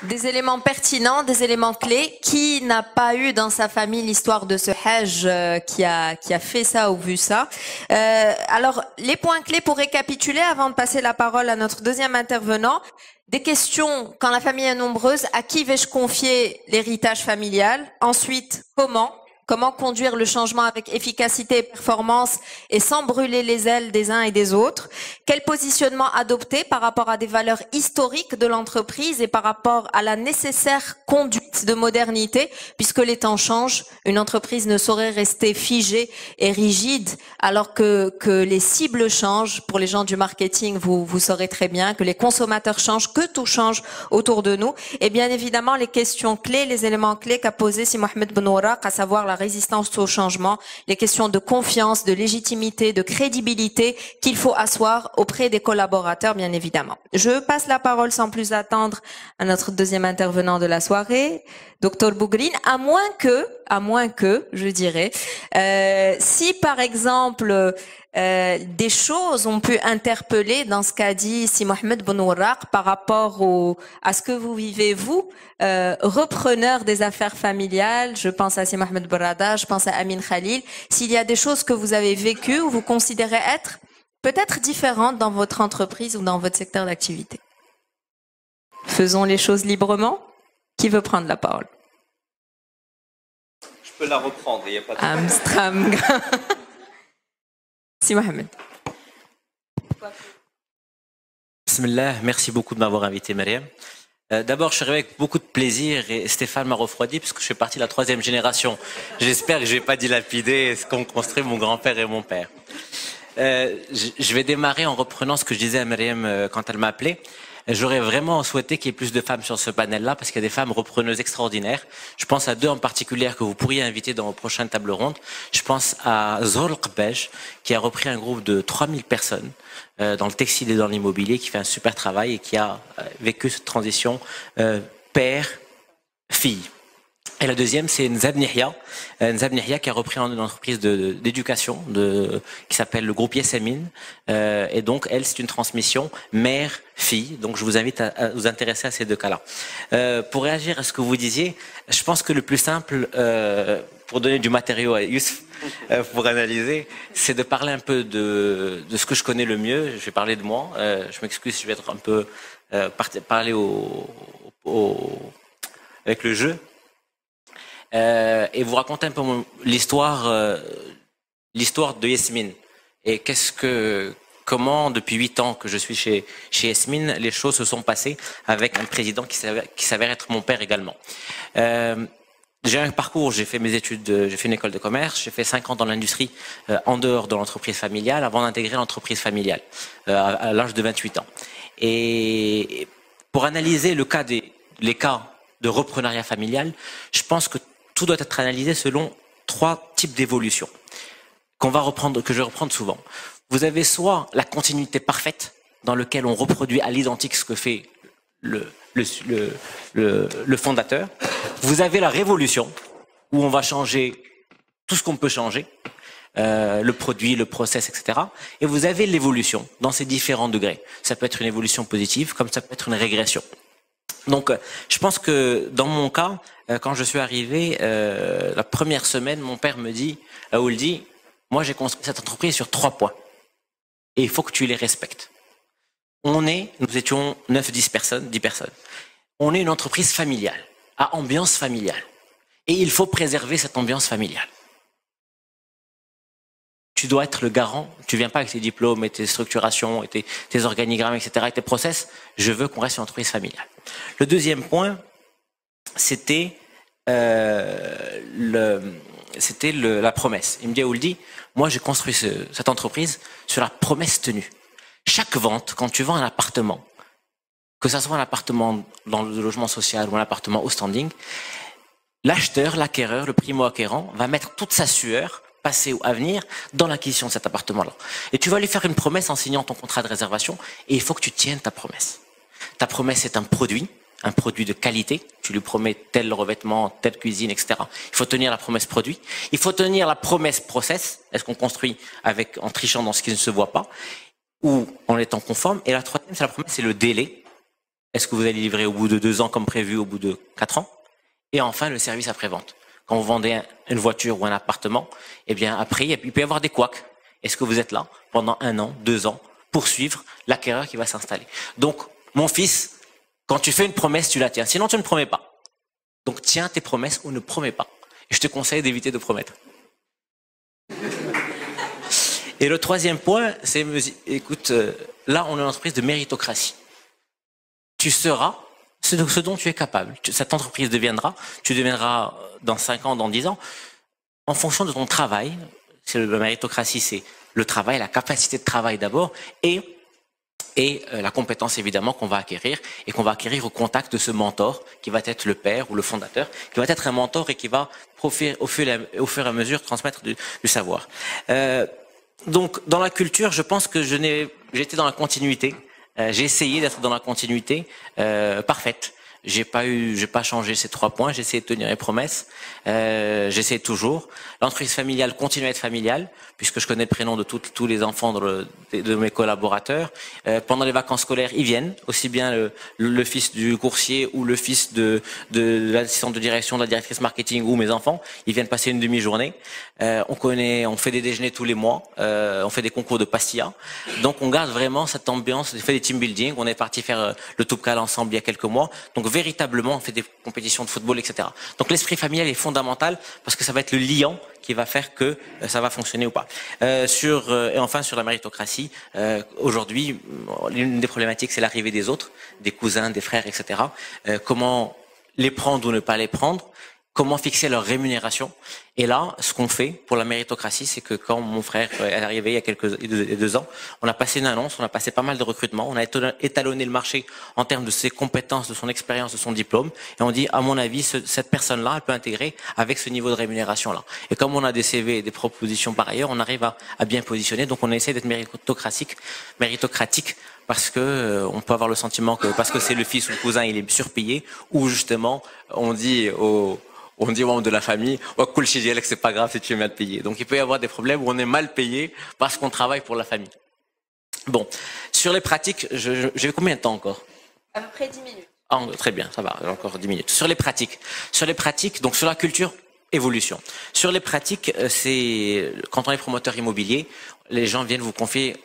Des éléments pertinents, des éléments clés. Qui n'a pas eu dans sa famille l'histoire de ce Hajj qui a fait ça ou vu ça? Alors, les points clés pour récapituler avant de passer la parole à notre deuxième intervenant. Des questions, quand la famille est nombreuse, à qui vais-je confier l'héritage familial? Ensuite, comment? Comment conduire le changement avec efficacité et performance et sans brûler les ailes des uns et des autres? Quel positionnement adopter par rapport à des valeurs historiques de l'entreprise et par rapport à la nécessaire conduite de modernité? Puisque les temps changent, une entreprise ne saurait rester figée et rigide alors que les cibles changent. Pour les gens du marketing, vous saurez très bien que les consommateurs changent, que tout change autour de nous. Et bien évidemment, les questions clés, les éléments clés qu'a posé Si Mohamed Ben Ouarraq, à savoir la résistance au changement, les questions de confiance, de légitimité, de crédibilité qu'il faut asseoir auprès des collaborateurs, bien évidemment. Je passe la parole sans plus attendre à notre deuxième intervenant de la soirée, Dr Bougrine, à moins que, je dirais, si par exemple des choses ont pu interpeller dans ce qu'a dit Si Mohamed Ben Ouarraq par rapport à ce que vous vivez, vous, repreneur des affaires familiales, je pense à Si Mohamed Barada, je pense à Amin Khalil, s'il y a des choses que vous avez vécues ou vous considérez être peut-être différentes dans votre entreprise ou dans votre secteur d'activité. Faisons les choses librement. Qui veut prendre la parole? Je peux la reprendre, il n'y a pas de Amstram. Si Mohamed. Bismillah, merci beaucoup de m'avoir invité, Mariam. D'abord, je suis arrivé avec beaucoup de plaisir et Stéphane m'a refroidi parce que je fais partie de la 3e génération. J'espère que je ne vais pas dilapider ce qu'ont construit mon grand-père et mon père. Je vais démarrer en reprenant ce que je disais à Mariam quand elle m'a appelé. J'aurais vraiment souhaité qu'il y ait plus de femmes sur ce panel-là parce qu'il y a des femmes repreneuses extraordinaires. Je pense à 2 en particulier que vous pourriez inviter dans vos prochaines tables rondes. Je pense à Zohr Qbej qui a repris un groupe de 3000 personnes dans le textile et dans l'immobilier, qui fait un super travail et qui a vécu cette transition père-fille. Et la deuxième, c'est Nzab Nihya. Nzab Nihya qui a repris une entreprise d'éducation qui s'appelle le groupe Yesamin. Et donc, elle, c'est une transmission mère-fille. Donc, je vous invite à vous intéresser à ces 2 cas-là. Pour réagir à ce que vous disiez, je pense que le plus simple, pour donner du matériau à Youssef, pour analyser, c'est de parler un peu de ce que je connais le mieux. Je vais parler de moi. Je m'excuse, je vais être un peu parler avec le jeu. Et vous raconter un peu l'histoire de Yasmin et comment depuis 8 ans que je suis chez Yasmin, les choses se sont passées avec un président qui s'avère être mon père également. J'ai un parcours, j'ai fait mes études, j'ai fait une école de commerce, j'ai fait 5 ans dans l'industrie en dehors de l'entreprise familiale avant d'intégrer l'entreprise familiale à l'âge de 28 ans. Et pour analyser les cas de reprenariat familial, je pense que tout doit être analysé selon 3 types d'évolutions que je vais reprendre souvent. Vous avez soit la continuité parfaite dans laquelle on reproduit à l'identique ce que fait le fondateur. Vous avez la révolution où on va changer tout ce qu'on peut changer, le produit, le process, etc. Et vous avez l'évolution dans ses différents degrés. Ça peut être une évolution positive comme ça peut être une régression. Donc, je pense que dans mon cas, quand je suis arrivé, la première semaine, mon père me dit, Ouldi, moi j'ai construit cette entreprise sur 3 points. Et il faut que tu les respectes. Nous étions 9-10 personnes, 10 personnes. On est une entreprise familiale, à ambiance familiale. Et il faut préserver cette ambiance familiale. Tu dois être le garant, tu viens pas avec tes diplômes et tes structurations et tes organigrammes, etc., et tes process. Je veux qu'on reste une entreprise familiale. Le deuxième point, c'était la promesse. Il me dit, Ouldi, moi j'ai construit cette entreprise sur la promesse tenue. Chaque vente, quand tu vends un appartement, que ce soit un appartement dans le logement social ou un appartement au standing, l'acheteur, l'acquéreur, le primo-acquérant va mettre toute sa sueur, passée ou à venir, dans l'acquisition de cet appartement-là. Et tu vas lui faire une promesse en signant ton contrat de réservation et il faut que tu tiennes ta promesse. Ta promesse est un produit de qualité. Tu lui promets tel revêtement, telle cuisine, etc. Il faut tenir la promesse produit. Il faut tenir la promesse process. Est-ce qu'on construit en trichant dans ce qui ne se voit pas ou en étant conforme? Et la troisième, c'est la promesse, c'est le délai. Est-ce que vous allez livrer au bout de 2 ans comme prévu, au bout de 4 ans? Et enfin, le service après-vente. Quand vous vendez une voiture ou un appartement, eh bien après, il peut y avoir des couacs. Est-ce que vous êtes là pendant 1 an, 2 ans, pour suivre l'acquéreur qui va s'installer? Donc, mon fils, quand tu fais une promesse, tu la tiens. Sinon, tu ne promets pas. Donc, tiens tes promesses ou ne promets pas. Et je te conseille d'éviter de promettre. Et le troisième point, c'est, écoute, là, on est une entreprise de méritocratie. Tu seras ce dont tu es capable. Cette entreprise deviendra, tu deviendras dans 5 ans, dans 10 ans, en fonction de ton travail. La méritocratie, c'est le travail, la capacité de travail d'abord, et la compétence évidemment qu'on va acquérir, et qu'on va acquérir au contact de ce mentor, qui va être le père ou le fondateur, qui va être un mentor et qui va au fur et à mesure transmettre du savoir. Donc, dans la culture, je pense que j'étais dans la continuité. J'ai essayé d'être dans la continuité parfaite. J'ai pas changé ces 3 points. J'ai essayé de tenir mes promesses. J'essaie toujours. L'entreprise familiale continue à être familiale, puisque je connais le prénom de tous les enfants de mes collaborateurs. Pendant les vacances scolaires, ils viennent, aussi bien le fils du coursier ou le fils de l'assistante de direction, de la directrice marketing ou mes enfants. Ils viennent passer une demi-journée. On fait des déjeuners tous les mois. On fait des concours de pastilla. Donc on garde vraiment cette ambiance. On fait des team building. On est parti faire le Toubkal ensemble il y a quelques mois. Donc véritablement, on fait des compétitions de football, etc. Donc l'esprit familial est fondamental parce que ça va être le liant qui va faire que ça va fonctionner ou pas. Et enfin sur la méritocratie, aujourd'hui, l'une des problématiques, c'est l'arrivée des autres, des cousins, des frères, etc. Comment les prendre ou ne pas les prendre? Comment fixer leur rémunération? Et là, ce qu'on fait pour la méritocratie, c'est que quand mon frère est arrivé il y a 2 ans, on a passé une annonce, on a passé pas mal de recrutements, on a étalonné le marché en termes de ses compétences, de son expérience, de son diplôme, et on dit, à mon avis, cette personne-là, elle peut intégrer avec ce niveau de rémunération-là. Et comme on a des CV et des propositions par ailleurs, on arrive à bien positionner, donc on essaie d'être méritocratique, parce que on peut avoir le sentiment que parce que c'est le fils ou le cousin, il est surpayé, ou justement, on dit aux membres de la famille, oh, cool chez GLX, c'est pas grave si tu es mal payé. Donc il peut y avoir des problèmes où on est mal payé parce qu'on travaille pour la famille. Bon, sur les pratiques, j'ai combien de temps encore? À peu près 10 minutes. Ah, très bien, ça va, j'ai encore 10 minutes. Sur les pratiques, donc sur la culture, évolution. Sur les pratiques, c'est quand on est promoteur immobilier, les gens viennent vous confier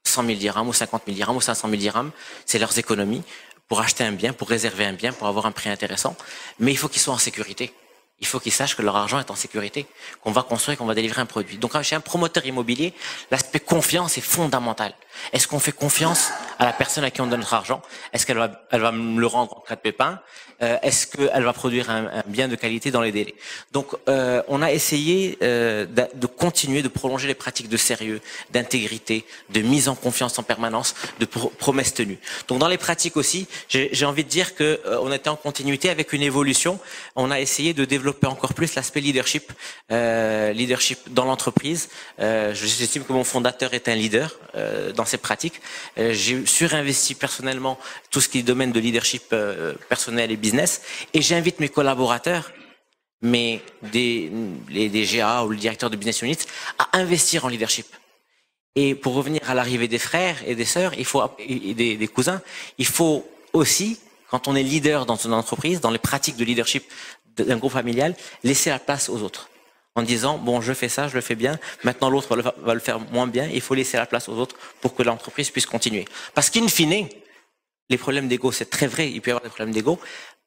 100 000 dirhams ou 50 000 dirhams ou 500 000 dirhams, c'est leurs économies pour acheter un bien, pour réserver un bien, pour avoir un prix intéressant. Mais il faut qu'ils soient en sécurité. Il faut qu'ils sachent que leur argent est en sécurité, qu'on va construire, qu'on va délivrer un produit. Donc, chez un promoteur immobilier, l'aspect confiance est fondamental. Est-ce qu'on fait confiance à la personne à qui on donne notre argent? Est-ce qu'elle va me le rendre en cas de pépin? Est-ce qu'elle va produire un bien de qualité dans les délais? Donc, on a essayé de continuer, de prolonger les pratiques de sérieux, d'intégrité, de mise en confiance en permanence, de promesses tenues. Donc, dans les pratiques aussi, j'ai envie de dire que on était en continuité avec une évolution. On a essayé de développer encore plus l'aspect leadership dans l'entreprise. J'estime que mon fondateur est un leader dans ses pratiques. J'ai surinvesti personnellement tout ce qui est domaine de leadership personnel et business, et j'invite mes collaborateurs, les GA ou le directeur de business unit, à investir en leadership. Et pour revenir à l'arrivée des frères et des sœurs, et des cousins, il faut aussi, quand on est leader dans une entreprise, dans les pratiques de leadership d'un groupe familial, laisser la place aux autres. En disant, bon, je fais ça, je le fais bien, maintenant l'autre va le faire moins bien, il faut laisser la place aux autres pour que l'entreprise puisse continuer. Parce qu'in fine, les problèmes d'ego, c'est très vrai, il peut y avoir des problèmes d'ego,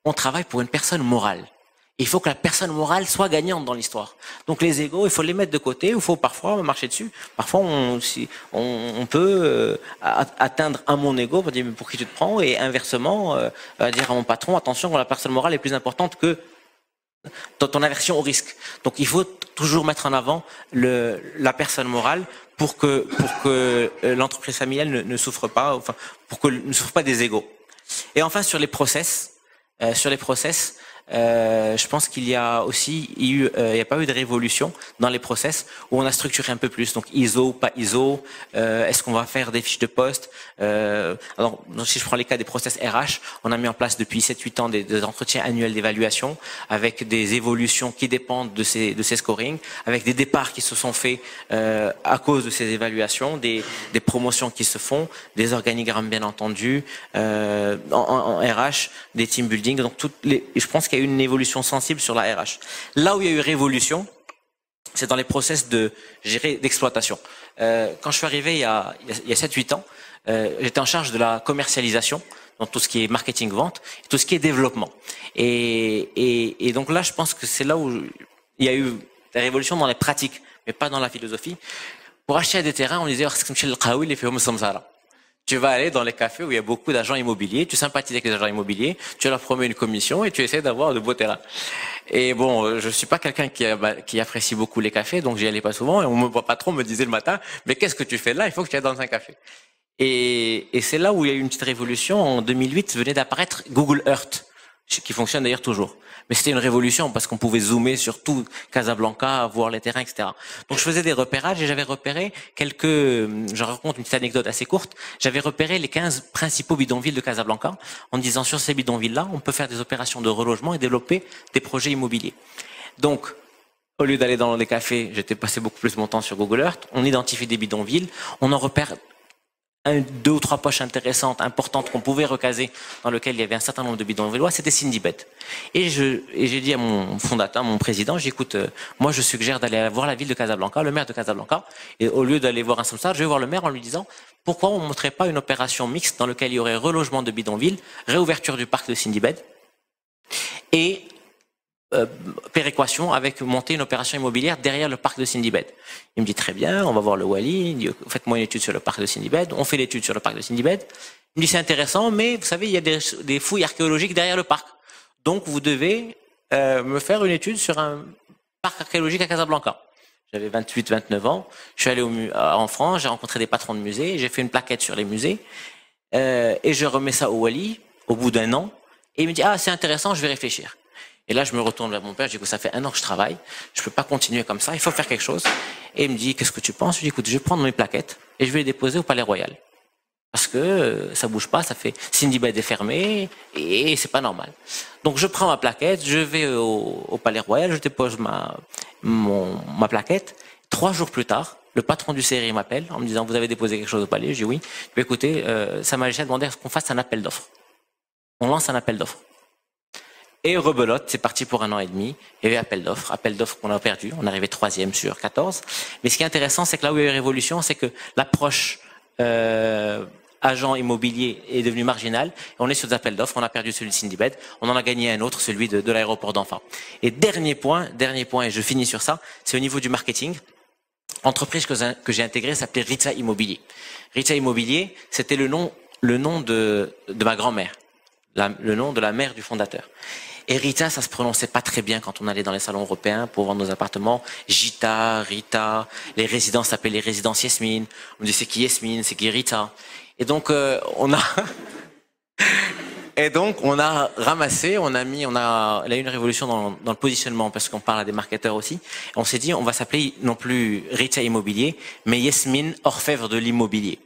on travaille pour une personne morale. Il faut que la personne morale soit gagnante dans l'histoire. Donc les égos, il faut les mettre de côté, il faut parfois marcher dessus. Parfois, on peut atteindre à mon ego pour dire, mais pour qui tu te prends? Et inversement, dire à mon patron, attention, la personne morale est plus importante que ton aversion au risque. Donc il faut toujours mettre en avant la personne morale pour que l'entreprise familiale ne souffre pas, enfin, pour que ne souffre pas des égos. Et enfin sur les process, je pense qu'il y a aussi il y a pas eu de révolution dans les process où on a structuré un peu plus. Donc ISO, pas ISO, est-ce qu'on va faire des fiches de poste alors si je prends les cas des process RH, on a mis en place depuis 7-8 ans des entretiens annuels d'évaluation avec des évolutions qui dépendent de ces scorings, avec des départs qui se sont faits à cause de ces évaluations, des promotions qui se font, des organigrammes bien entendu, en RH, des team building. Donc je pense qu'il y a eu une évolution sensible sur la RH. Là où il y a eu révolution, c'est dans les process d'exploitation. Quand je suis arrivé il y a 7-8 ans, j'étais en charge de la commercialisation, donc tout ce qui est marketing, vente, et tout ce qui est développement. Et donc là, je pense que c'est là où il y a eu la révolution dans les pratiques, mais pas dans la philosophie. Pour acheter des terrains, on disait tu vas aller dans les cafés où il y a beaucoup d'agents immobiliers, tu sympathises avec les agents immobiliers, tu leur promets une commission et tu essaies d'avoir de beaux terrains. Et bon, je suis pas quelqu'un qui apprécie beaucoup les cafés, donc j'y allais pas souvent. Et mon patron me disait le matin, mais qu'est-ce que tu fais là? Il faut que tu ailles dans un café. Et c'est là où il y a eu une petite révolution. En 2008, venait d'apparaître Google Earth, qui fonctionne d'ailleurs toujours. Mais c'était une révolution parce qu'on pouvait zoomer sur tout Casablanca, voir les terrains, etc. Donc je faisais des repérages et j'avais repéré je raconte une petite anecdote assez courte, j'avais repéré les 15 principaux bidonvilles de Casablanca en disant sur ces bidonvilles-là, on peut faire des opérations de relogement et développer des projets immobiliers. Donc, au lieu d'aller dans les cafés, j'étais passé beaucoup plus mon temps sur Google Earth, on identifie des bidonvilles, on en repère 2 ou 3 poches intéressantes, importantes qu'on pouvait recaser, dans lesquelles il y avait un certain nombre de bidonvillois, c'était Sindibed. Et j'ai dit à mon fondateur, mon président, j'écoute, moi je suggère d'aller voir la ville de Casablanca, le maire de Casablanca, et au lieu d'aller voir un samsar, je vais voir le maire en lui disant pourquoi on ne montrait pas une opération mixte dans laquelle il y aurait relogement de bidonvilles, réouverture du parc de Sindibed et péréquation avec monter une opération immobilière derrière le parc de Sindibed. Il me dit très bien, on va voir le Wali, il dit faites-moi une étude sur le parc de Sindibed, on fait l'étude sur le parc de Sindibed. Il me dit c'est intéressant, mais vous savez, il y a des fouilles archéologiques derrière le parc. Donc vous devez me faire une étude sur un parc archéologique à Casablanca. J'avais 28-29 ans, je suis allé en France, j'ai rencontré des patrons de musées, j'ai fait une plaquette sur les musées, et je remets ça au Wali au bout d'un an, et il me dit ah c'est intéressant, je vais réfléchir. Et là, je me retourne vers mon père, je dis que ça fait 1 an que je travaille, je peux pas continuer comme ça, il faut faire quelque chose. Et il me dit, qu'est-ce que tu penses? Je dis, écoute, je vais prendre mes plaquettes et je vais les déposer au Palais Royal. Parce que ça bouge pas, ça fait Sindibed est fermé et c'est pas normal. Donc je prends ma plaquette, je vais au Palais Royal, je dépose ma plaquette. 3 jours plus tard, le patron du CRI m'appelle en me disant, vous avez déposé quelque chose au Palais? Je dis oui. Mais écoutez, Sa Majesté a demandé qu'on fasse un appel d'offres. On lance un appel d'offres. Et rebelote, c'est parti pour 1 an et demi. Il y avait appel d'offres qu'on a perdu. On est arrivé 3e sur 14. Mais ce qui est intéressant, c'est que là où il y a eu révolution, c'est que l'approche agent immobilier est devenue marginale. On est sur des appels d'offres. On a perdu celui de Sindibed. On en a gagné un autre, celui de l'aéroport d'Anfa. Et dernier point, et je finis sur ça, c'est au niveau du marketing. L'entreprise que j'ai intégrée s'appelait Rita Immobilier. Rita Immobilier, c'était le nom de ma grand-mère. Le nom de la mère du fondateur. Et Rita, ça se prononçait pas très bien quand on allait dans les salons européens pour vendre nos appartements. Gita, Rita, les résidences s'appelaient les résidences Yasmine. On dit c'est qui Yasmine, c'est qui Rita. Et donc on a ramassé, il y a eu une révolution dans le positionnement parce qu'on parle à des marketeurs aussi. Et on s'est dit on va s'appeler non plus Rita Immobilier, mais Yasmine Orfèvre de l'immobilier.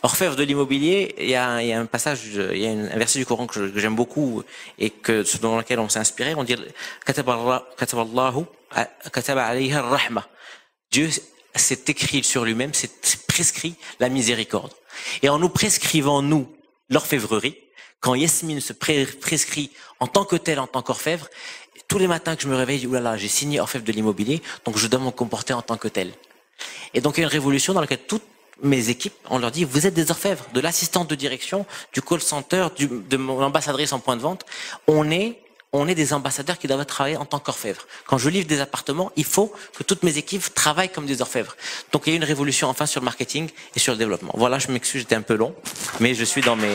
Orfèvre de l'immobilier, il y a un passage, il y a un verset du Coran que j'aime beaucoup et dans lequel on s'est inspiré. On dit Kataballahu kataba alayha ar-rahma. Dieu s'est écrit sur lui-même, s'est prescrit la miséricorde. Et en nous prescrivant nous l'orfèvrerie, quand Yasmine se prescrit en tant que tel, en tant qu'orfèvre, tous les matins que je me réveille, je dis oulala, j'ai signé orfèvre de l'immobilier, donc je dois me comporter en tant que tel. Et donc il y a une révolution dans laquelle toutes mes équipes, on leur dit, vous êtes des orfèvres, de l'assistante de direction, du call center, de mon ambassadrice en point de vente. On est des ambassadeurs qui doivent travailler en tant qu'orfèvres. Quand je livre des appartements, il faut que toutes mes équipes travaillent comme des orfèvres. Donc il y a une révolution enfin sur le marketing et sur le développement. Voilà, je m'excuse, j'étais un peu long, mais je suis dans mes...